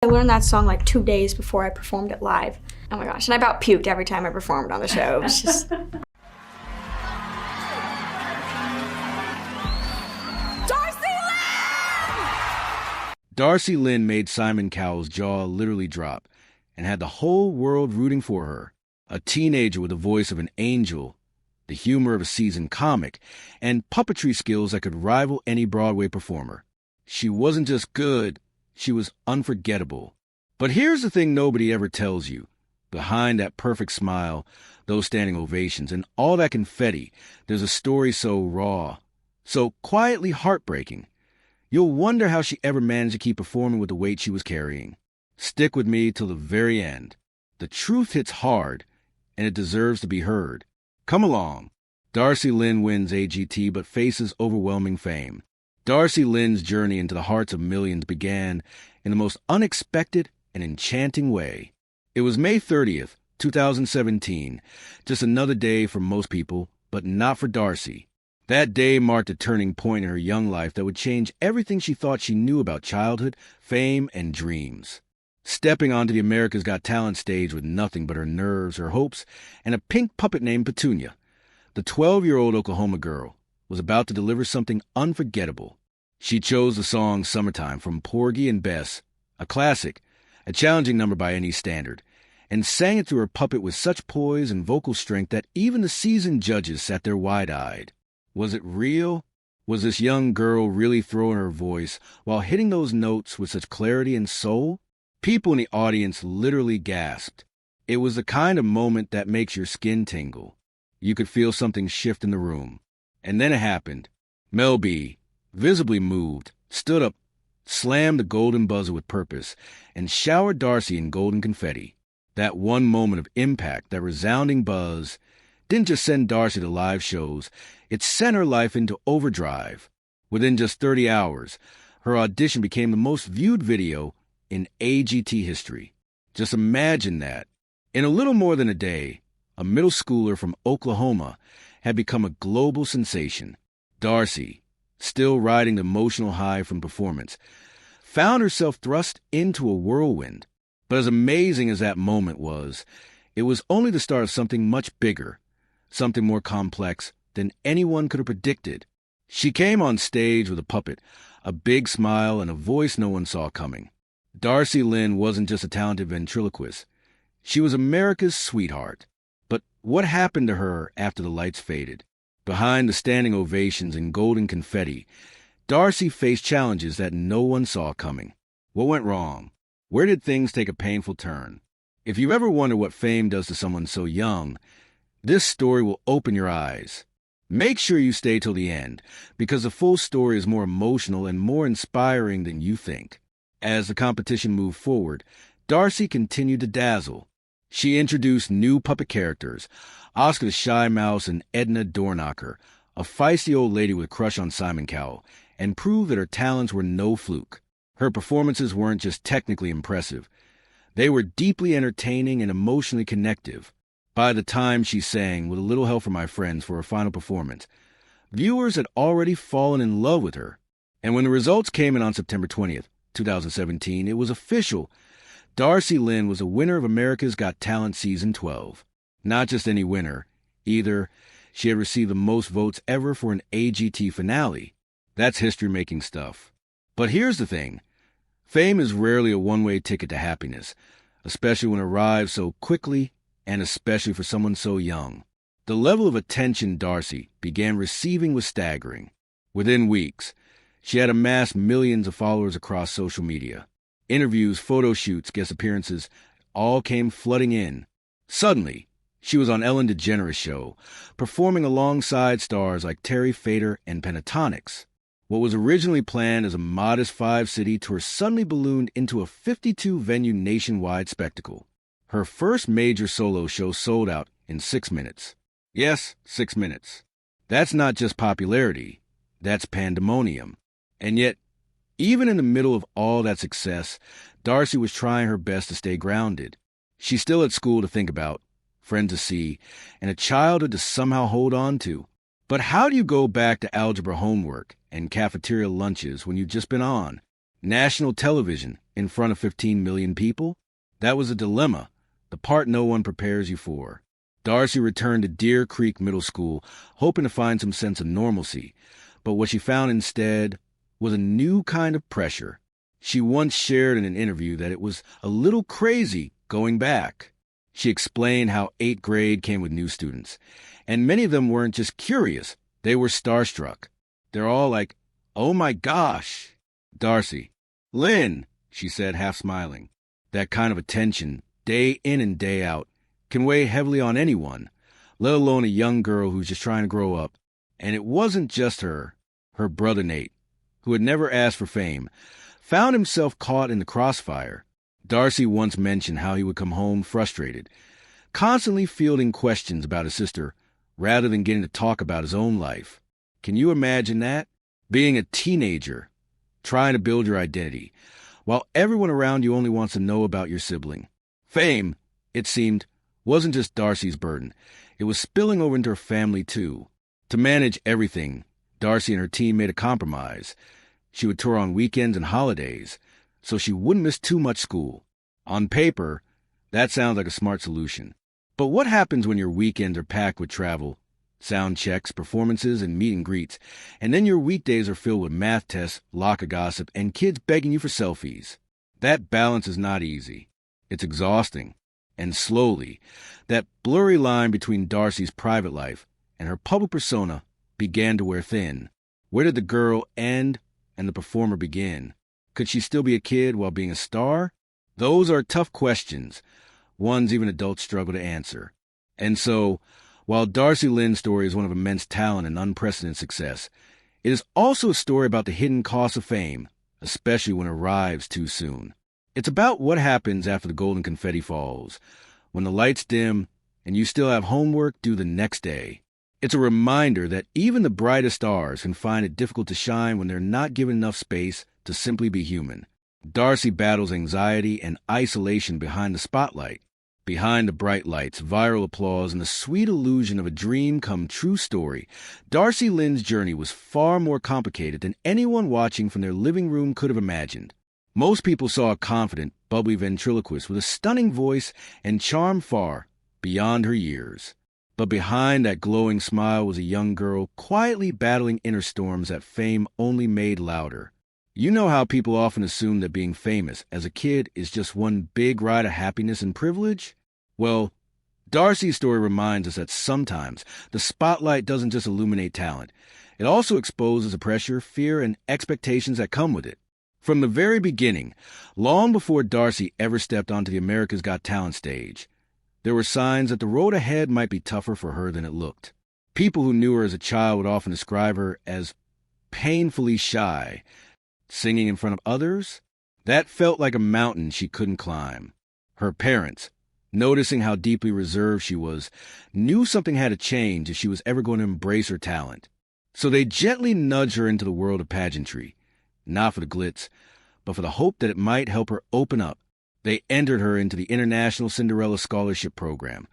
I learned that song like 2 days before I performed it live. Oh my gosh, and I about puked every time I performed on the show. It was just... Darci Lynne made Simon Cowell's jaw literally drop and had the whole world rooting for her. A teenager with the voice of an angel, the humor of a seasoned comic, and puppetry skills that could rival any Broadway performer. She wasn't just good, she was unforgettable. But here's the thing nobody ever tells you. Behind that perfect smile, those standing ovations, and all that confetti, there's a story so raw, so quietly heartbreaking. You'll wonder how she ever managed to keep performing with the weight she was carrying. Stick with me till the very end. The truth hits hard, and it deserves to be heard. Come along. Darci Lynne wins AGT but faces overwhelming fame. Darci Lynne's journey into the hearts of millions began in the most unexpected and enchanting way. It was May 30th, 2017, just another day for most people, but not for Darci. That day marked a turning point in her young life that would change everything she thought she knew about childhood, fame, and dreams. Stepping onto the America's Got Talent stage with nothing but her nerves, her hopes, and a pink puppet named Petunia, the 12-year-old Oklahoma girl was about to deliver something unforgettable. She chose the song Summertime from Porgy and Bess, a classic, a challenging number by any standard, and sang it through her puppet with such poise and vocal strength that even the seasoned judges sat there wide-eyed. Was it real? Was this young girl really throwing her voice while hitting those notes with such clarity and soul? People in the audience literally gasped. It was the kind of moment that makes your skin tingle. You could feel something shift in the room. And then it happened. Mel B, visibly moved, stood up, slammed the golden buzzer with purpose, and showered Darci in golden confetti. That one moment of impact, that resounding buzz, didn't just send Darci to live shows, it sent her life into overdrive. Within just 30 hours, her audition became the most viewed video in AGT history. Just imagine that. In a little more than a day, a middle schooler from Oklahoma had become a global sensation. Darci, still riding the emotional high from performance, found herself thrust into a whirlwind. But as amazing as that moment was, it was only the start of something much bigger, something more complex than anyone could have predicted. She came on stage with a puppet, a big smile, and a voice no one saw coming. Darci Lynne wasn't just a talented ventriloquist. She was America's sweetheart. But what happened to her after the lights faded? Behind the standing ovations and golden confetti, Darci faced challenges that no one saw coming. What went wrong? Where did things take a painful turn? If you ever wonder what fame does to someone so young, this story will open your eyes. Make sure you stay till the end, because the full story is more emotional and more inspiring than you think. As the competition moved forward, Darci continued to dazzle. She introduced new puppet characters, Oscar the Shy Mouse and Edna Doorknocker, a feisty old lady with a crush on Simon Cowell, and proved that her talents were no fluke. Her performances weren't just technically impressive. They were deeply entertaining and emotionally connective. By the time she sang, with a little help from my friends for her final performance, viewers had already fallen in love with her. And when the results came in on September 20th, 2017, it was official. Darci Lynne was a winner of America's Got Talent Season 12. Not just any winner, either. She had received the most votes ever for an AGT finale. That's history-making stuff. But here's the thing. Fame is rarely a one-way ticket to happiness, especially when it arrives so quickly and especially for someone so young. The level of attention Darci began receiving was staggering. Within weeks, she had amassed millions of followers across social media. Interviews, photo shoots, guest appearances, all came flooding in. Suddenly, she was on Ellen DeGeneres' show, performing alongside stars like Terry Fator and Pentatonix. What was originally planned as a modest 5-city tour suddenly ballooned into a 52-venue nationwide spectacle. Her first major solo show sold out in 6 minutes. Yes, 6 minutes. That's not just popularity, that's pandemonium. And yet, even in the middle of all that success, Darci was trying her best to stay grounded. She still had school to think about, friends to see, and a childhood to somehow hold on to. But how do you go back to algebra homework and cafeteria lunches when you've just been on national television in front of 15 million people? That was a dilemma, the part no one prepares you for. Darci returned to Deer Creek Middle School, hoping to find some sense of normalcy, but what she found instead was a new kind of pressure. She once shared in an interview that it was a little crazy going back. She explained how 8th grade came with new students, and many of them weren't just curious, they were starstruck. They're all like, "Oh my gosh!" "Darci Lynne," she said, half smiling. That kind of attention, day in and day out, can weigh heavily on anyone, let alone a young girl who's just trying to grow up. And it wasn't just her. Her brother Nate, who had never asked for fame, found himself caught in the crossfire. Darci once mentioned how he would come home frustrated, constantly fielding questions about his sister rather than getting to talk about his own life. Can you imagine that? Being a teenager, trying to build your identity, while everyone around you only wants to know about your sibling. Fame, it seemed, wasn't just Darci's burden. It was spilling over into her family, too. To manage everything, Darci and her team made a compromise. She would tour on weekends and holidays, so she wouldn't miss too much school. On paper, that sounds like a smart solution. But what happens when your weekends are packed with travel, sound checks, performances, and meet and greets, and then your weekdays are filled with math tests, locker gossip, and kids begging you for selfies? That balance is not easy. It's exhausting. And slowly, that blurry line between Darci's private life and her public persona began to wear thin. Where did the girl end and the performer begin? Could she still be a kid while being a star? Those are tough questions, ones even adults struggle to answer. And so, while Darci Lynne's story is one of immense talent and unprecedented success, it is also a story about the hidden cost of fame, especially when it arrives too soon. It's about what happens after the golden confetti falls, when the lights dim and you still have homework due the next day. It's a reminder that even the brightest stars can find it difficult to shine when they're not given enough space to simply be human. Darci battles anxiety and isolation behind the spotlight, behind the bright lights, viral applause, and the sweet illusion of a dream come true story. Darci Lynne's journey was far more complicated than anyone watching from their living room could have imagined. Most people saw a confident, bubbly ventriloquist with a stunning voice and charm far beyond her years. But behind that glowing smile was a young girl quietly battling inner storms that fame only made louder. You know how people often assume that being famous as a kid is just one big ride of happiness and privilege? Well, Darci's story reminds us that sometimes the spotlight doesn't just illuminate talent. It also exposes the pressure, fear, and expectations that come with it. From the very beginning, long before Darci ever stepped onto the America's Got Talent stage, there were signs that the road ahead might be tougher for her than it looked. People who knew her as a child would often describe her as painfully shy. Singing in front of others? That felt like a mountain she couldn't climb. Her parents, noticing how deeply reserved she was, knew something had to change if she was ever going to embrace her talent. So they gently nudged her into the world of pageantry. Not for the glitz, but for the hope that it might help her open up. They entered her into the International Cinderella Scholarship Program,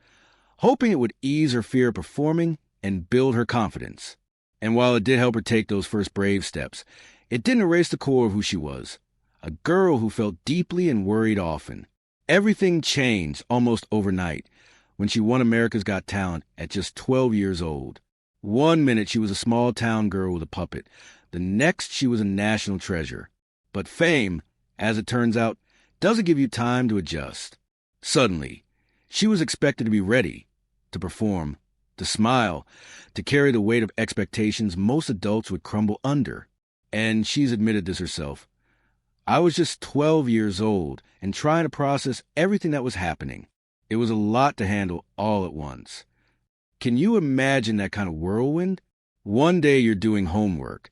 hoping it would ease her fear of performing and build her confidence. And while it did help her take those first brave steps, it didn't erase the core of who she was, a girl who felt deeply and worried often. Everything changed almost overnight when she won America's Got Talent at just 12 years old. One minute she was a small-town girl with a puppet. The next she was a national treasure. But fame, as it turns out, doesn't give you time to adjust. Suddenly, she was expected to be ready, to perform, to smile, to carry the weight of expectations most adults would crumble under. And she's admitted this herself. I was just 12 years old and trying to process everything that was happening. It was a lot to handle all at once. Can you imagine that kind of whirlwind? One day you're doing homework.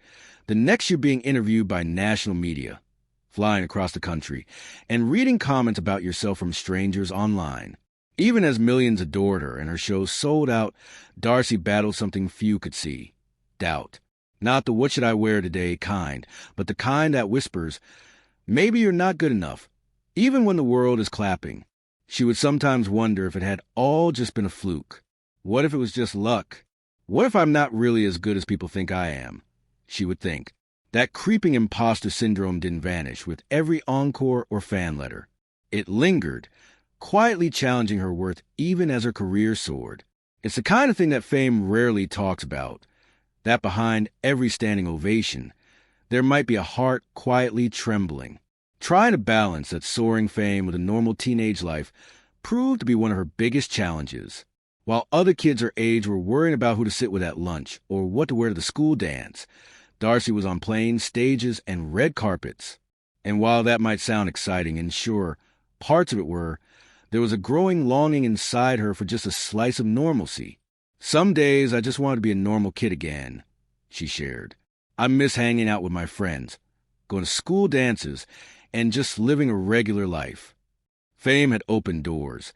The next you're being interviewed by national media, flying across the country, and reading comments about yourself from strangers online. Even as millions adored her and her shows sold out, Darci battled something few could see: doubt. Not the "what should I wear today" kind, but the kind that whispers, maybe you're not good enough, even when the world is clapping. She would sometimes wonder if it had all just been a fluke. What if it was just luck? What if I'm not really as good as people think I am? She would think. That creeping imposter syndrome didn't vanish with every encore or fan letter. It lingered, quietly challenging her worth even as her career soared. It's the kind of thing that fame rarely talks about, that behind every standing ovation, there might be a heart quietly trembling. Trying to balance that soaring fame with a normal teenage life proved to be one of her biggest challenges. While other kids her age were worrying about who to sit with at lunch or what to wear to the school dance, Darci was on planes, stages, and red carpets. And while that might sound exciting, and sure, parts of it were, there was a growing longing inside her for just a slice of normalcy. "Some days I just wanted to be a normal kid again," she shared. "I miss hanging out with my friends, going to school dances, and just living a regular life." Fame had opened doors,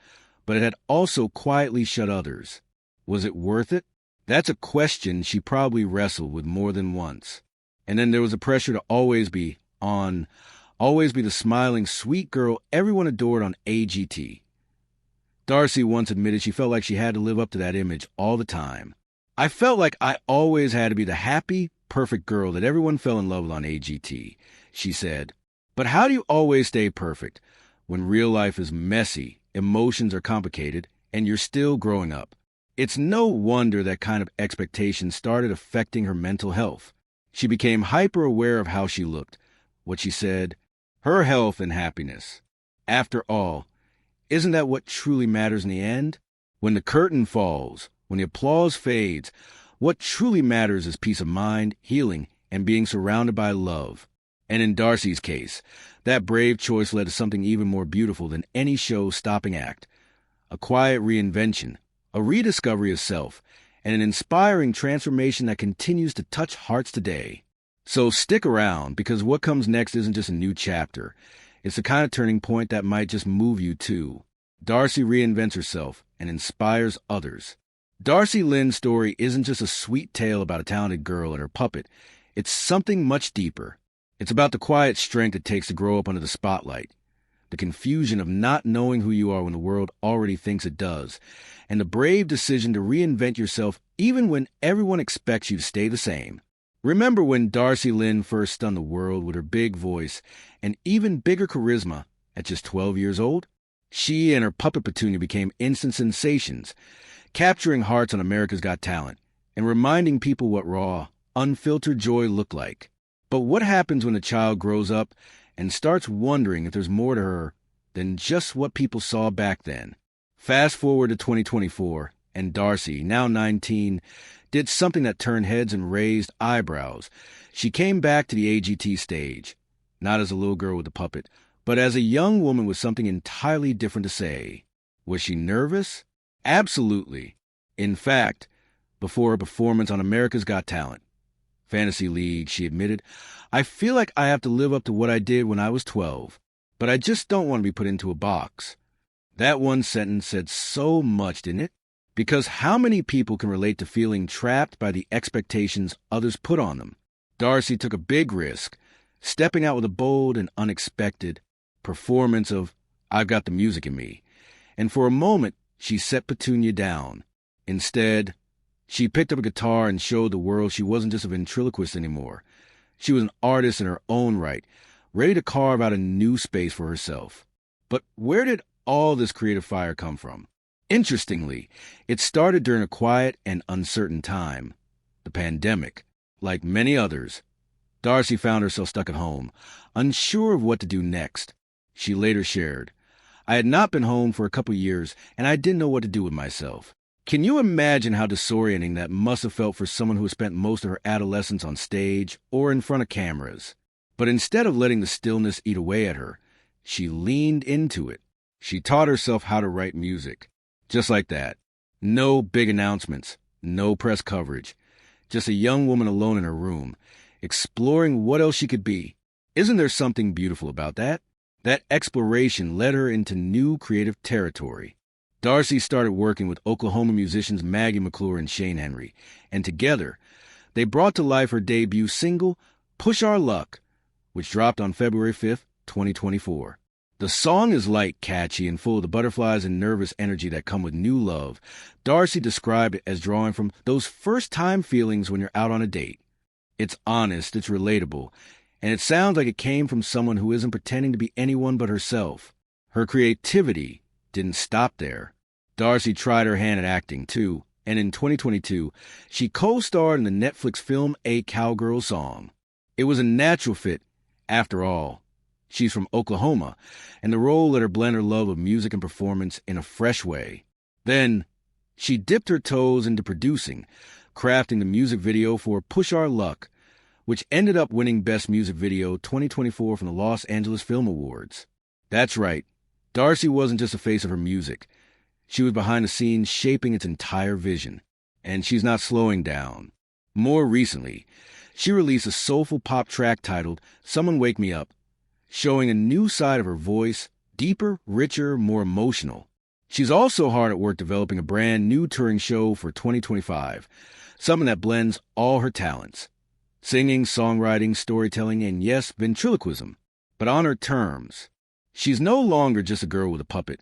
but it had also quietly shut others. Was it worth it? That's a question she probably wrestled with more than once. And then there was a pressure to always be on, always be the smiling, sweet girl everyone adored on AGT. Darci once admitted she felt like she had to live up to that image all the time. "I felt like I always had to be the happy, perfect girl that everyone fell in love with on AGT," she said. But how do you always stay perfect when real life is messy, emotions are complicated, and you're still growing up? It's no wonder that kind of expectation started affecting her mental health. She became hyper-aware of how she looked, what she said, her health and happiness. After all, isn't that what truly matters in the end? When the curtain falls, when the applause fades, what truly matters is peace of mind, healing, and being surrounded by love. And in Darci's case, that brave choice led to something even more beautiful than any show-stopping act. A quiet reinvention, a rediscovery of self, and an inspiring transformation that continues to touch hearts today. So stick around, because what comes next isn't just a new chapter. It's the kind of turning point that might just move you too. Darci reinvents herself and inspires others. Darci Lynne's story isn't just a sweet tale about a talented girl and her puppet. It's something much deeper. It's about the quiet strength it takes to grow up under the spotlight, the confusion of not knowing who you are when the world already thinks it does, and the brave decision to reinvent yourself even when everyone expects you to stay the same. Remember when Darci Lynne first stunned the world with her big voice and even bigger charisma at just 12 years old? She and her puppet Petunia became instant sensations, capturing hearts on America's Got Talent and reminding people what raw, unfiltered joy looked like. But what happens when a child grows up and starts wondering if there's more to her than just what people saw back then? Fast forward to 2024, and Darci, now 19, did something that turned heads and raised eyebrows. She came back to the AGT stage, not as a little girl with a puppet, but as a young woman with something entirely different to say. Was she nervous? Absolutely. In fact, before her performance on America's Got Talent, Fantasy League, she admitted, "I feel like I have to live up to what I did when I was 12, but I just don't want to be put into a box." That one sentence said so much, didn't it? Because how many people can relate to feeling trapped by the expectations others put on them? Darci took a big risk, stepping out with a bold and unexpected performance of "I've Got the Music in Me," and for a moment she set Petunia down. Instead, she picked up a guitar and showed the world she wasn't just a ventriloquist anymore. She was an artist in her own right, ready to carve out a new space for herself. But where did all this creative fire come from? Interestingly, it started during a quiet and uncertain time, the pandemic. Like many others, Darci found herself stuck at home, unsure of what to do next. She later shared, "I had not been home for a couple years, and I didn't know what to do with myself." Can you imagine how disorienting that must have felt for someone who spent most of her adolescence on stage or in front of cameras? But instead of letting the stillness eat away at her, she leaned into it. She taught herself how to write music. Just like that. No big announcements, no press coverage. Just a young woman alone in her room, exploring what else she could be. Isn't there something beautiful about that? That exploration led her into new creative territory. Darci started working with Oklahoma musicians Maggie McClure and Shane Henry, and together, they brought to life her debut single, "Push Our Luck," which dropped on February 5th, 2024. The song is light, catchy, and full of the butterflies and nervous energy that come with new love. Darci described it as drawing from those first-time feelings when you're out on a date. It's honest, it's relatable, and it sounds like it came from someone who isn't pretending to be anyone but herself. Her creativity didn't stop there. Darci tried her hand at acting, too, and in 2022, she co-starred in the Netflix film A Cowgirl Song. It was a natural fit, after all. She's from Oklahoma, and the role let her blend her love of music and performance in a fresh way. Then, she dipped her toes into producing, crafting the music video for Push Our Luck, which ended up winning Best Music Video 2024 from the Los Angeles Film Awards. That's right, Darci wasn't just a face of her music. She was behind the scenes shaping its entire vision. And she's not slowing down. More recently, she released a soulful pop track titled Someone Wake Me Up, showing a new side of her voice, deeper, richer, more emotional. She's also hard at work developing a brand new touring show for 2025, something that blends all her talents. Singing, songwriting, storytelling, and yes, ventriloquism, but on her terms. She's no longer just a girl with a puppet.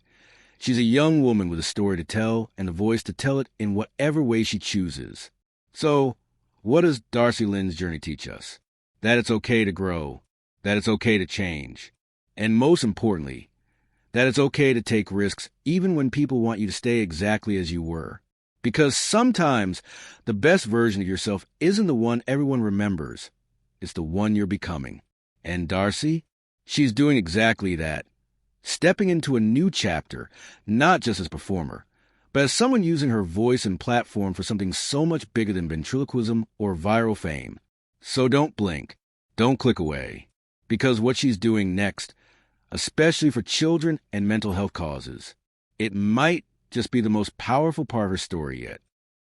She's a young woman with a story to tell and the voice to tell it in whatever way she chooses. So, what does Darci Lynne's journey teach us? That it's okay to grow, that it's okay to change, and most importantly, that it's okay to take risks even when people want you to stay exactly as you were. Because sometimes the best version of yourself isn't the one everyone remembers, it's the one you're becoming. And Darci? She's doing exactly that. Stepping into a new chapter, not just as a performer, but as someone using her voice and platform for something so much bigger than ventriloquism or viral fame. So don't blink, don't click away, because what she's doing next, especially for children and mental health causes, it might just be the most powerful part of her story yet.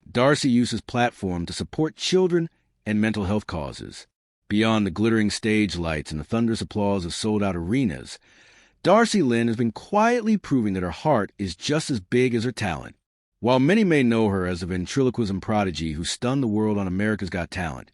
Darci uses platform to support children and mental health causes. Beyond the glittering stage lights and the thunderous applause of sold-out arenas, Darci Lynne has been quietly proving that her heart is just as big as her talent. While many may know her as a ventriloquism prodigy who stunned the world on America's Got Talent,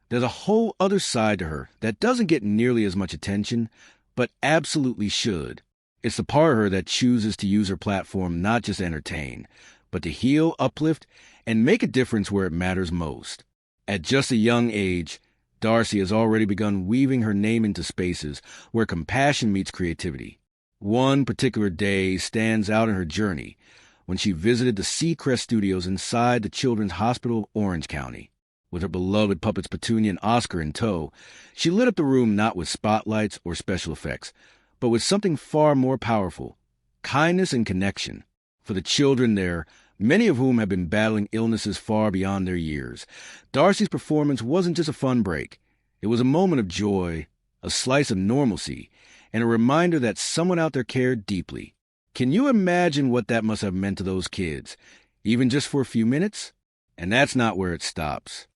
there's a whole other side to her that doesn't get nearly as much attention, but absolutely should. It's the part of her that chooses to use her platform not just to entertain, but to heal, uplift, and make a difference where it matters most. At just a young age, Darci has already begun weaving her name into spaces where compassion meets creativity. One particular day stands out in her journey when she visited the Seacrest Studios inside the Children's Hospital of Orange County. With her beloved puppets Petunia and Oscar in tow, she lit up the room not with spotlights or special effects, but with something far more powerful, kindness and connection. For the children there, many of whom have been battling illnesses far beyond their years, Darci's performance wasn't just a fun break. It was a moment of joy, a slice of normalcy, and a reminder that someone out there cared deeply. Can you imagine what that must have meant to those kids, even just for a few minutes? And that's not where it stops.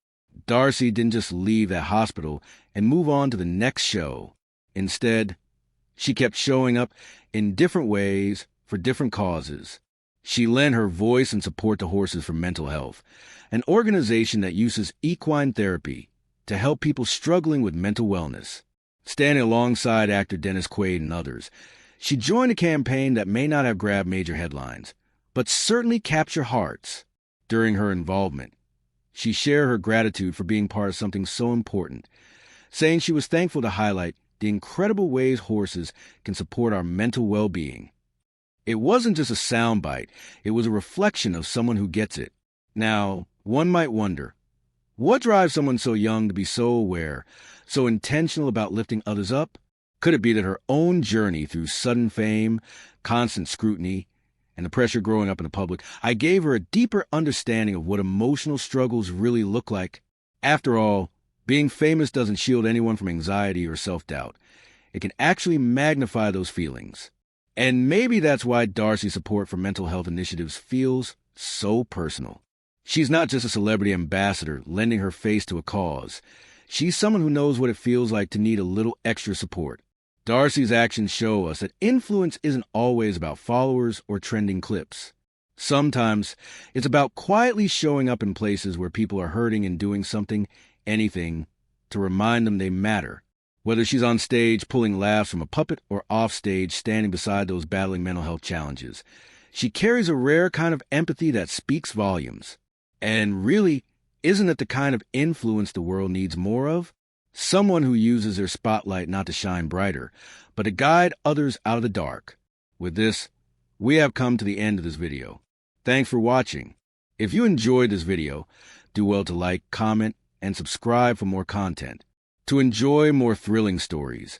Darci didn't just leave that hospital and move on to the next show. Instead, she kept showing up in different ways for different causes. She lent her voice and support to Horses for Mental Health, an organization that uses equine therapy to help people struggling with mental wellness. Standing alongside actor Dennis Quaid and others, she joined a campaign that may not have grabbed major headlines, but certainly captured hearts. During her involvement, she shared her gratitude for being part of something so important, saying she was thankful to highlight the incredible ways horses can support our mental well-being. It wasn't just a soundbite, it was a reflection of someone who gets it. Now, one might wonder, what drives someone so young to be so aware, so intentional about lifting others up? Could it be that her own journey through sudden fame, constant scrutiny, and the pressure growing up in the public, I gave her a deeper understanding of what emotional struggles really look like? After all, being famous doesn't shield anyone from anxiety or self-doubt. It can actually magnify those feelings. And maybe that's why Darci's support for mental health initiatives feels so personal. She's not just a celebrity ambassador lending her face to a cause. She's someone who knows what it feels like to need a little extra support. Darci's actions show us that influence isn't always about followers or trending clips. Sometimes it's about quietly showing up in places where people are hurting and doing something, anything, to remind them they matter. Whether she's on stage pulling laughs from a puppet or off stage standing beside those battling mental health challenges, she carries a rare kind of empathy that speaks volumes. And really, Isn't it the kind of influence the world needs more of? Someone who uses their spotlight not to shine brighter, but to guide others out of the dark. With this, we have come to the end of this video. Thanks for watching. If you enjoyed this video, do well to like, comment, and subscribe for more content. To enjoy more thrilling stories,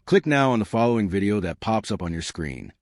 click now on the following video that pops up on your screen.